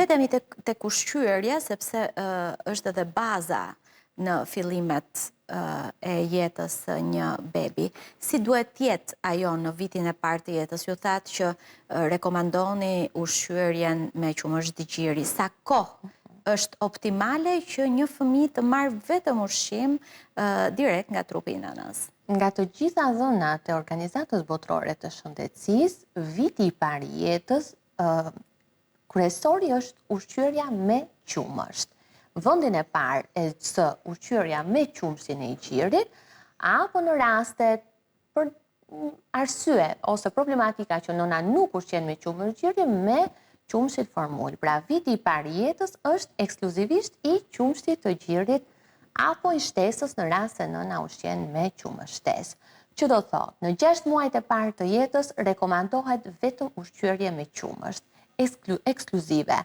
Mbetemi tek ushqyerja, sepse është edhe baza në fillimet e jetës së një bebi. Si duhet jetë ajo në vitin e parë të jetës? Ju thatë që rekomandoni ushqyerjen me qumështëgjiri. Sa kohë është optimale që një fëmijë të marrë vetëm ushqim direkt nga trupi i nënës? Nga të gjitha dhënat e Organizatës Botërore të Shëndetësisë, viti i parë i jetës kryesori është ushqyerja me qumësht. Vendin e parë së ushqyerja me qumshtin e i gjirit, apo në rastet për arsye ose problematika që nëna nuk ushqen me qumësht gjiri, me qumshtit formul. Pra viti i parë i jetës është ekskluzivisht i qumshtit të gjirit apo i shtesës në rast se nëna ushqen me qumësht shtesë. Që do thotë, në 6 muajt e parë të jetës rekomandohet vetëm ushqyerje me qumësht ekskluzive,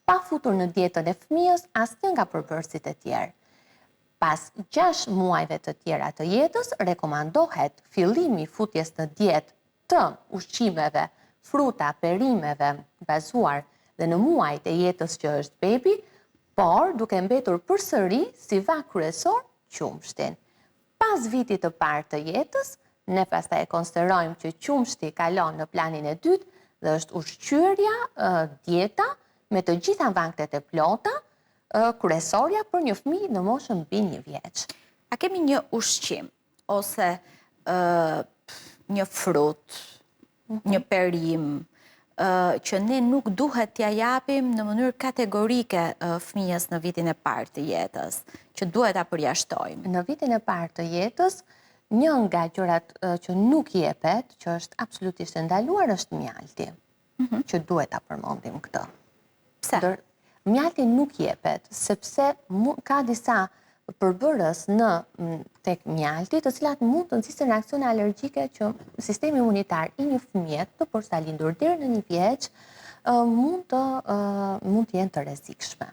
pa futur në dietën e fëmijës asnjë nga përbërësit e tjerë. Pas 6 muajve të tjera të jetës, rekomandohet fillimi i futjes në dietë të ushqimeve, fruta, perimeve, bazuar dhe në muajt e jetës që është bebi, por duke mbetur përsëri si vak kryesor qumshtin. Pas vitit të parë të jetës, ne pastaj e konsiderojmë që qumshti kalon në planin e dytë dhe është ushqyerja, dieta, me të gjitha vanktet e plota, kryesorja për një fëmijë në moshën mbi 1 vjeç. A kemi një ushqim ose një frut, një perim që ne nuk duhet t'ja japim në mënyrë kategorike fëmijës në vitin e parë të jetës, që duhet ta përjashtojmë? Në vitin e parë të jetës, një nga gjërat që nuk jepet, që është absolutisht ndaluar, është mjalti, që duhet ta përmendim këtë. Pse? Mjalti nuk jepet, sepse ka disa përbërës tek mjalti, të cilat mund të nxjisë reakcione alergjike që sistemi imunitar i një fëmije të posaçëlindur deri në 1 vjeç mund të jenë të rrezikshme.